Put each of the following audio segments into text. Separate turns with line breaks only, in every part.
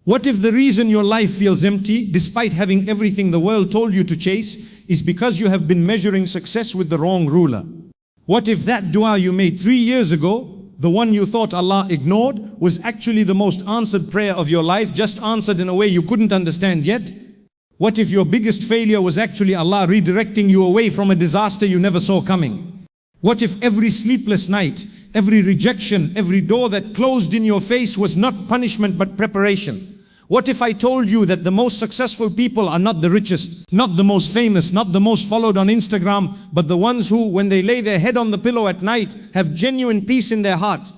What if the reason your life feels empty, despite having everything the world told you to chase, is because you have been measuring success with the wrong ruler? What if that dua you made 3 years ago, the one you thought Allah ignored, was actually the most answered prayer of your life, just answered in a way you couldn't understand yet? What if your biggest failure was actually Allah redirecting you away from a disaster you never saw coming? What if every sleepless night, every rejection, every door that closed in your face was not punishment but preparation? What if I told you that the most successful people are not the richest, not the most famous, not the most followed on Instagram, but the ones who, when they lay their head on the pillow at night, have genuine peace in their heart?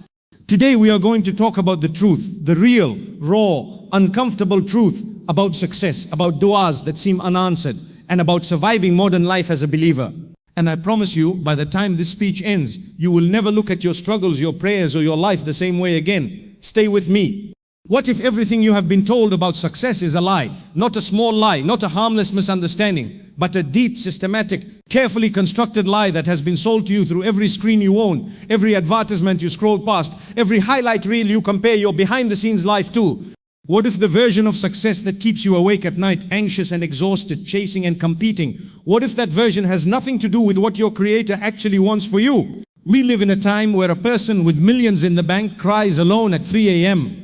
Today we are going to talk about the truth, the real, raw, uncomfortable truth about success, about du'as that seem unanswered, and about surviving modern life as a believer. And I promise you, by the time this speech ends, you will never look at your struggles, your prayers, or your life the same way again. Stay with me. What if everything you have been told about success is a lie? Not a small lie, not a harmless misunderstanding, but a deep, systematic, carefully constructed lie that has been sold to you through every screen you own, every advertisement you scroll past, every highlight reel you compare your behind-the-scenes life to. What if the version of success that keeps you awake at night, anxious and exhausted, chasing and competing, what if that version has nothing to do with what your Creator actually wants for you? We live in a time where a person with millions in the bank cries alone at 3 a.m.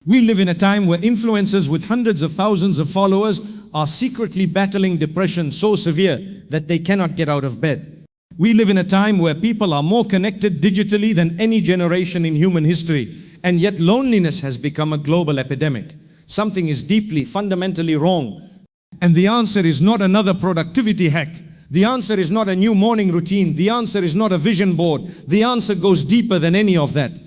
We live in a time where influencers with hundreds of thousands of followers are secretly battling depression so severe that they cannot get out of bed. We live in a time where people are more connected digitally than any generation in human history, and yet loneliness has become a global epidemic. Something is deeply, fundamentally wrong. And the answer is not another productivity hack. The answer is not a new morning routine. The answer is not a vision board. The answer goes deeper than any of that.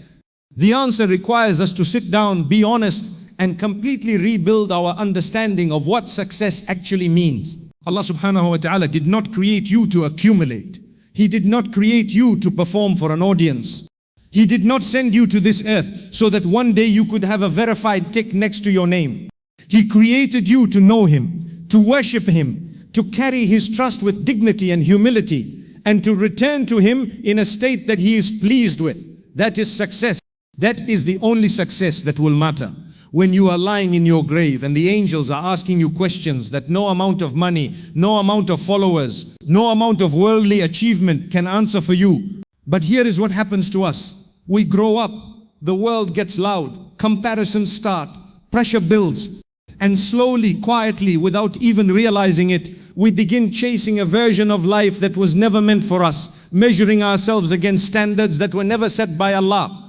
The answer requires us to sit down, be honest, and completely rebuild our understanding of what success actually means. Allah subhanahu wa ta'ala did not create you to accumulate. He did not create you to perform for an audience. He did not send you to this earth so that one day you could have a verified tick next to your name. He created you to know Him, to worship Him, to carry His trust with dignity and humility, and to return to Him in a state that He is pleased with. That is success. That is the only success that will matter. When you are lying in your grave and the angels are asking you questions that no amount of money, no amount of followers, no amount of worldly achievement can answer for you. But here is what happens to us. We grow up, the world gets loud, comparisons start, pressure builds, and slowly, quietly, without even realizing it, we begin chasing a version of life that was never meant for us, measuring ourselves against standards that were never set by Allah.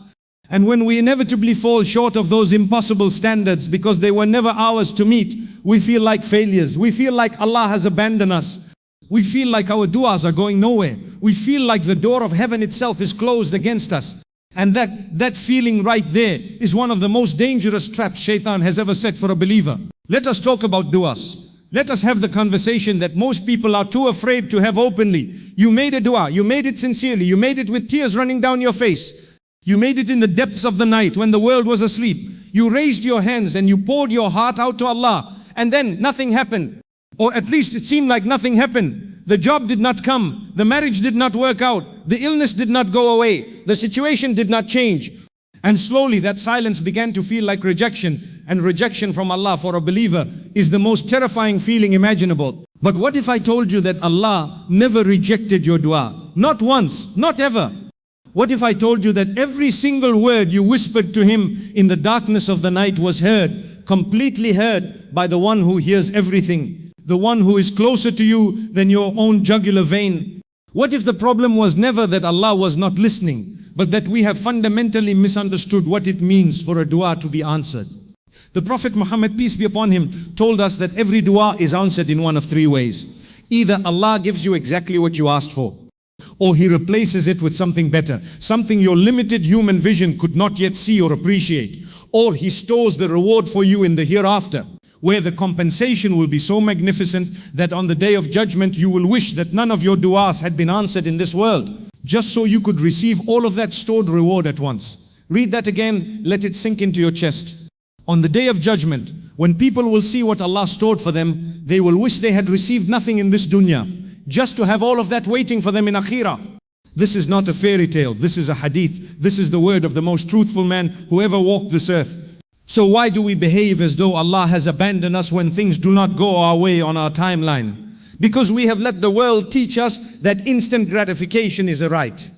And when we inevitably fall short of those impossible standards because they were never ours to meet, we feel like failures. We feel like Allah has abandoned us. We feel like our du'as are going nowhere. We feel like the door of heaven itself is closed against us. And that feeling right there is one of the most dangerous traps Shaitan has ever set for a believer. Let us talk about du'as. Let us have the conversation that most people are too afraid to have openly. You made a dua, you made it sincerely, you made it with tears running down your face. You made it in the depths of the night when the world was asleep. You raised your hands and you poured your heart out to Allah, and then nothing happened. Or at least it seemed like nothing happened. The job did not come. The marriage did not work out. The illness did not go away. The situation did not change. And slowly that silence began to feel like rejection. And rejection from Allah for a believer is the most terrifying feeling imaginable. But what if I told you that Allah never rejected your dua? Not once, not ever. What if I told you that every single word you whispered to Him in the darkness of the night was heard, completely heard by the one who hears everything, the one who is closer to you than your own jugular vein? What if the problem was never that Allah was not listening, but that we have fundamentally misunderstood what it means for a dua to be answered? The Prophet Muhammad, peace be upon him, told us that every dua is answered in one of 3 ways. Either Allah gives you exactly what you asked for, or He replaces it with something better, something your limited human vision could not yet see or appreciate, or He stores the reward for you in the hereafter, where the compensation will be so magnificent that on the day of judgment you will wish that none of your du'as had been answered in this world, just so you could receive all of that stored reward at once. Read that again, let it sink into your chest. On the day of judgment, when people will see what Allah stored for them, they will wish they had received nothing in this dunya, just to have all of that waiting for them in akhirah. This is not a fairy tale, this is a hadith. This is the word of the most truthful man who ever walked this earth. So why do we behave as though Allah has abandoned us when things do not go our way on our timeline? Because we have let the world teach us that instant gratification is a right.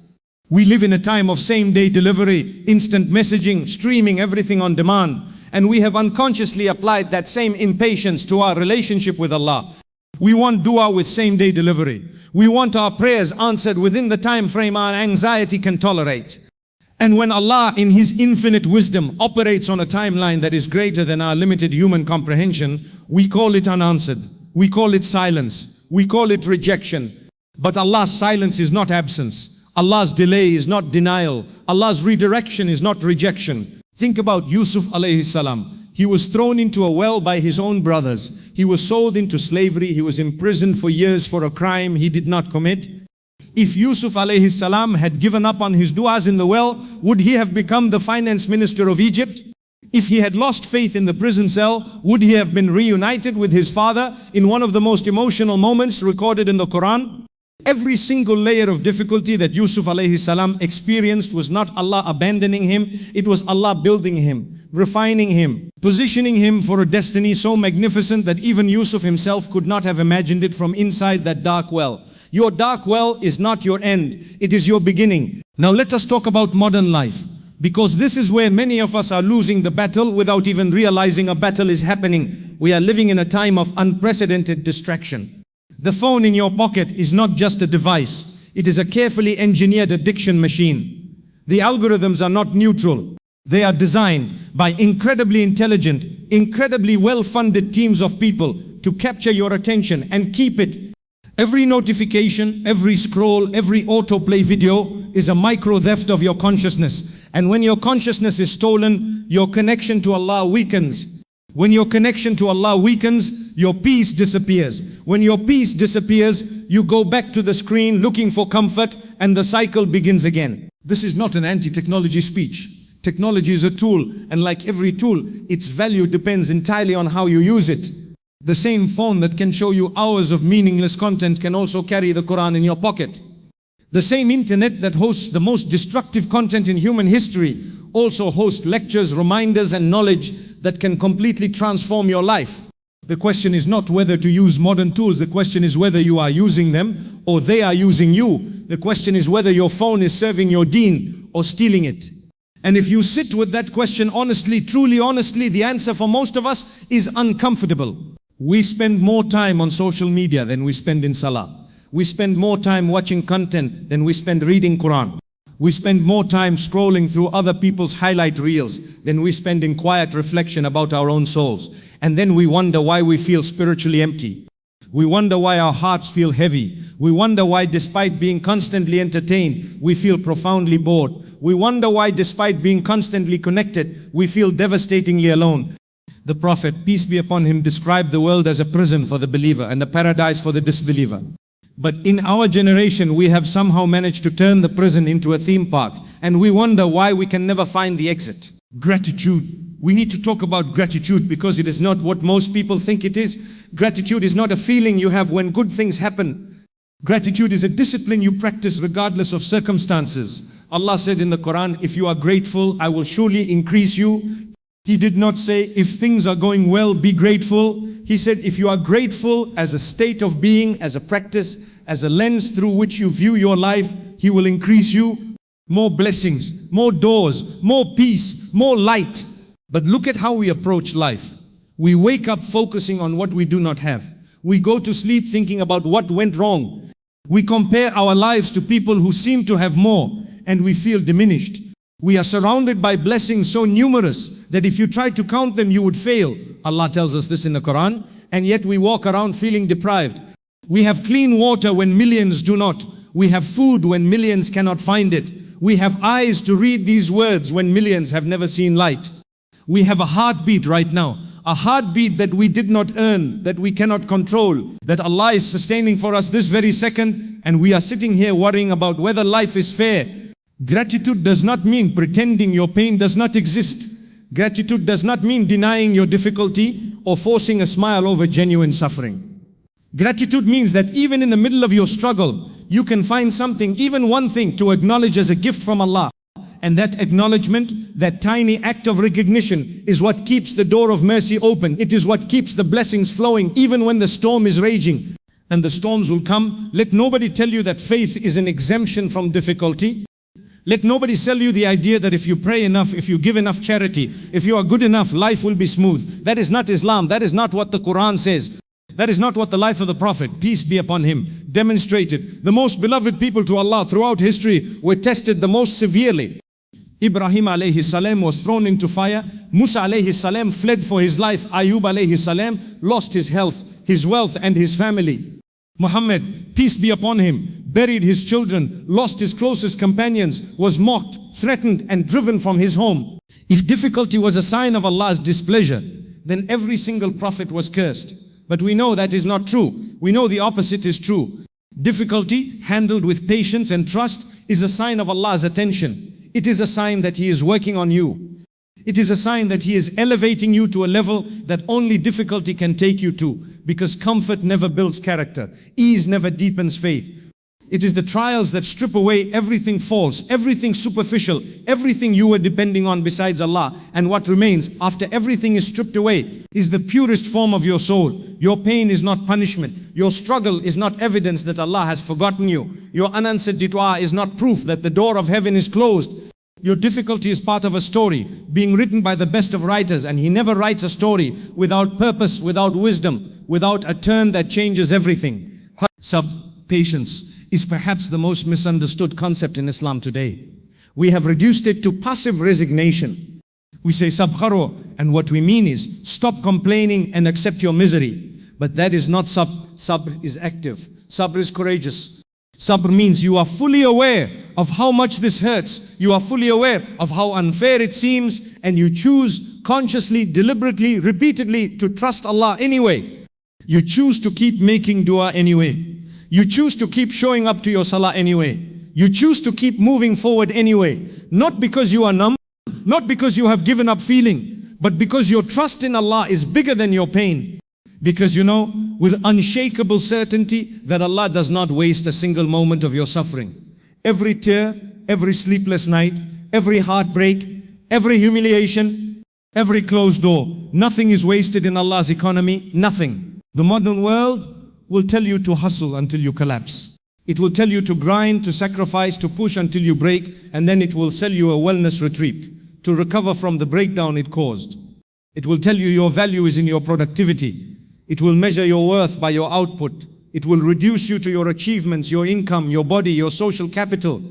We live in a time of same-day delivery, instant messaging, streaming, everything on demand. And we have unconsciously applied that same impatience to our relationship with Allah. We want dua with same-day delivery. We want our prayers answered within the time frame our anxiety can tolerate. And when Allah in His infinite wisdom operates on a timeline that is greater than our limited human comprehension, we call it unanswered. We call it silence. We call it rejection. But Allah's silence is not absence. Allah's delay is not denial. Allah's redirection is not rejection. Think about Yusuf alayhi salam. He was thrown into a well by his own brothers. He was sold into slavery. He was imprisoned for years for a crime he did not commit. If Yusuf alayhi salam had given up on his du'as in the well, would he have become the finance minister of Egypt? If he had lost faith in the prison cell, would he have been reunited with his father in one of the most emotional moments recorded in the Qur'an? Every single layer of difficulty that Yusuf alayhi salam experienced was not Allah abandoning him, it was Allah building him, refining him, positioning him for a destiny so magnificent that even Yusuf himself could not have imagined it from inside that dark well. Your dark well is not your end, it is your beginning. Now let us talk about modern life, because this is where many of us are losing the battle without even realizing a battle is happening. We are living in a time of unprecedented distraction. The phone in your pocket is not just a device, it is a carefully engineered addiction machine. The algorithms are not neutral. They are designed by incredibly intelligent, incredibly well-funded teams of people to capture your attention and keep it. Every notification, every scroll, every autoplay video is a micro theft of your consciousness. And when your consciousness is stolen, your connection to Allah weakens. When your connection to Allah weakens, your peace disappears. When your peace disappears, you go back to the screen looking for comfort and the cycle begins again. This is not an anti-technology speech. Technology is a tool, and like every tool, its value depends entirely on how you use it. The same phone that can show you hours of meaningless content can also carry the Qur'an in your pocket. The same internet that hosts the most destructive content in human history also hosts lectures, reminders and knowledge that can completely transform your life. The question is not whether to use modern tools, the question is whether you are using them or they are using you. The question is whether your phone is serving your deen or stealing it. And if you sit with that question honestly, truly honestly, the answer for most of us is uncomfortable. We spend more time on social media than we spend in salah. We spend more time watching content than we spend reading Qur'an. We spend more time scrolling through other people's highlight reels than we spend in quiet reflection about our own souls. And then we wonder why we feel spiritually empty. We wonder why our hearts feel heavy. We wonder why despite being constantly entertained, we feel profoundly bored. We wonder why despite being constantly connected, we feel devastatingly alone. The Prophet, peace be upon him, described the world as a prison for the believer and a paradise for the disbeliever. But in our generation, we have somehow managed to turn the prison into a theme park, and we wonder why we can never find the exit. Gratitude. We need to talk about gratitude because it is not what most people think it is. Gratitude is not a feeling you have when good things happen. Gratitude is a discipline you practice regardless of circumstances. Allah said in the Quran, if you are grateful, I will surely increase you. He did not say, if things are going well, be grateful. He said, if you are grateful as a state of being, as a practice, as a lens through which you view your life, He will increase you. More blessings, more doors, more peace, more light. But look at how we approach life. We wake up focusing on what we do not have. We go to sleep thinking about what went wrong. We compare our lives to people who seem to have more, and we feel diminished. We are surrounded by blessings so numerous that if you try to count them, you would fail. Allah tells us this in the Quran, and yet we walk around feeling deprived. We have clean water when millions do not. We have food when millions cannot find it. We have eyes to read these words when millions have never seen light. We have a heartbeat right now, a heartbeat that we did not earn, that we cannot control, that Allah is sustaining for us this very second, and we are sitting here worrying about whether life is fair. Gratitude does not mean pretending your pain does not exist. Gratitude does not mean denying your difficulty or forcing a smile over genuine suffering. Gratitude means that even in the middle of your struggle, you can find something, even one thing, to acknowledge as a gift from Allah. And that acknowledgement, that tiny act of recognition is what keeps the door of mercy open. It is what keeps the blessings flowing even when the storm is raging. And the storms will come. Let nobody tell you that faith is an exemption from difficulty. Let nobody sell you the idea that if you pray enough, if you give enough charity, if you are good enough, life will be smooth. That is not Islam. That is not what the Qur'an says. That is not what the life of the Prophet, peace be upon him, demonstrated. The most beloved people to Allah throughout history were tested the most severely. Ibrahim alayhi salam was thrown into fire. Musa alayhi salam fled for his life. Ayub alayhi salam lost his health, his wealth and his family. Muhammad, peace be upon him, buried his children, lost his closest companions, was mocked, threatened and driven from his home. If difficulty was a sign of Allah's displeasure, then every single prophet was cursed. But we know that is not true. We know the opposite is true. Difficulty, handled with patience and trust, is a sign of Allah's attention. It is a sign that He is working on you. It is a sign that He is elevating you to a level that only difficulty can take you to, because comfort never builds character. Ease never deepens faith. It is the trials that strip away everything false, everything superficial, everything you were depending on besides Allah. And what remains after everything is stripped away is the purest form of your soul. Your pain is not punishment. Your struggle is not evidence that Allah has forgotten you. Your unanswered dua is not proof that the door of heaven is closed. Your difficulty is part of a story being written by the best of writers, and He never writes a story without purpose, without wisdom, without a turn that changes everything. Sabr, patience, is perhaps the most misunderstood concept in Islam today. We have reduced it to passive resignation. We say sabr, and what we mean is stop complaining and accept your misery. But that is not sabr. Sabr is active. Sabr is courageous. Sabr means you are fully aware of how much this hurts. You are fully aware of how unfair it seems, and you choose consciously, deliberately, repeatedly to trust Allah anyway. You choose to keep making dua anyway. You choose to keep showing up to your salah anyway. You choose to keep moving forward anyway. Not because you are numb, not because you have given up feeling, but because your trust in Allah is bigger than your pain. Because you know with unshakable certainty that Allah does not waste a single moment of your suffering. Every tear, every sleepless night, every heartbreak, every humiliation, every closed door, nothing is wasted in Allah's economy, nothing. The modern world will tell you to hustle until you collapse. It will tell you to grind, to sacrifice, to push until you break, and then it will sell you a wellness retreat to recover from the breakdown it caused. It will tell you your value is in your productivity. It will measure your worth by your output. It will reduce you to your achievements, your income, your body, your social capital.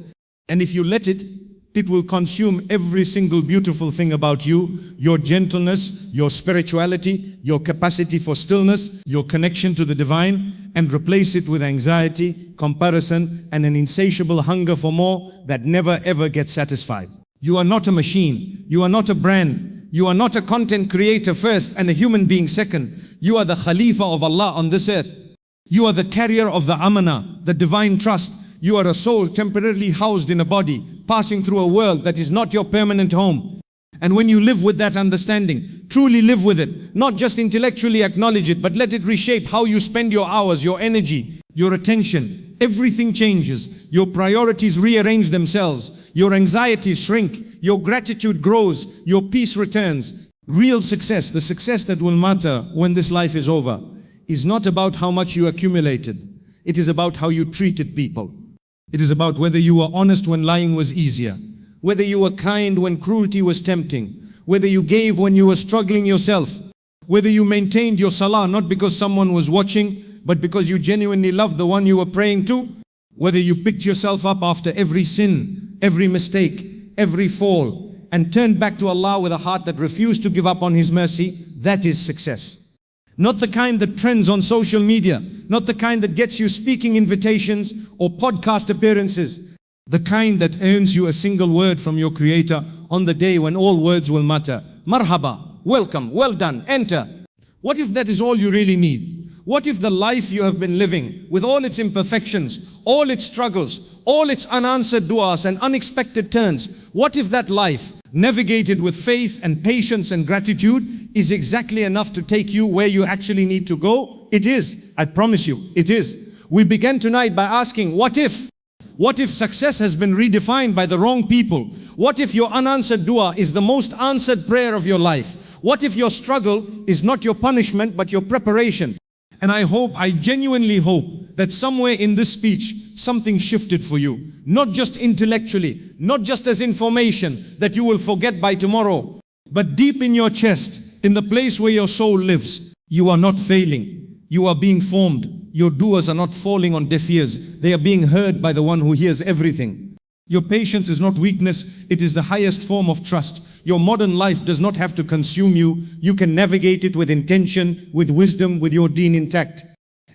And if you let it, it will consume every single beautiful thing about you, your gentleness, your spirituality, your capacity for stillness, your connection to the divine, and replace it with anxiety, comparison, and an insatiable hunger for more that never ever gets satisfied. You are not a machine. You are not a brand. You are not a content creator first and a human being second. You are the Khalifa of Allah on this earth. You are the carrier of the Amana, the divine trust. You are a soul temporarily housed in a body, passing through a world that is not your permanent home. And when you live with that understanding, truly live with it, not just intellectually acknowledge it, but let it reshape how you spend your hours, your energy, your attention. Everything changes. Your priorities rearrange themselves. Your anxieties shrink. Your gratitude grows. Your peace returns. Real success, the success that will matter when this life is over, is not about how much you accumulated. It is about how you treated people. It is about whether you were honest when lying was easier, whether you were kind when cruelty was tempting, whether you gave when you were struggling yourself, whether you maintained your salah not because someone was watching, but because you genuinely loved the one you were praying to, whether you picked yourself up after every sin, every mistake, every fall, and turned back to Allah with a heart that refused to give up on His mercy. That is success. Not the kind that trends on social media, not the kind that gets you speaking invitations or podcast appearances, the kind that earns you a single word from your Creator on the day when all words will matter. Marhaba, welcome, well done, enter. What if that is all you really need? What if the life you have been living, with all its imperfections, all its struggles, all its unanswered du'as and unexpected turns, what if that life, navigated with faith and patience and gratitude, is exactly enough to take you where you actually need to go? It is. I promise you, it is. We began tonight by asking, what if? What if success has been redefined by the wrong people? What if your unanswered dua is the most answered prayer of your life? What if your struggle is not your punishment but your preparation? And I genuinely hope that somewhere in this speech, something shifted for you. Not just intellectually, not just as information that you will forget by tomorrow, but deep in your chest, in the place where your soul lives. You are not failing. You are being formed. Your duas are not falling on deaf ears. They are being heard by the one who hears everything. Your patience is not weakness. It is the highest form of trust. Your modern life does not have to consume you. You can navigate it with intention, with wisdom, with your deen intact.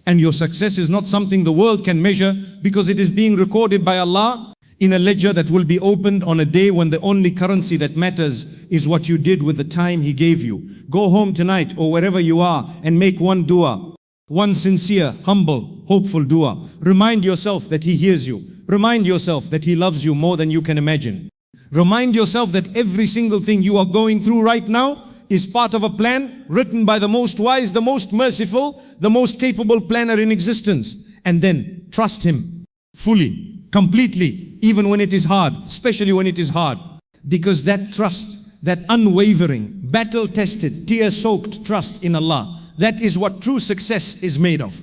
And your success is not something the world can measure, because it is being recorded by Allah in a ledger that will be opened on a day when the only currency that matters is what you did with the time He gave you. Go home tonight or wherever you are and make one dua. One sincere, humble, hopeful dua. Remind yourself that He hears you. Remind yourself that He loves you more than you can imagine. Remind yourself that every single thing you are going through right now is part of a plan written by the most wise, the most merciful, the most capable planner in existence. And then trust Him fully, completely, even when it is hard, especially when it is hard. Because that trust, that unwavering, battle-tested, tear-soaked trust in Allah, that is what true success is made of.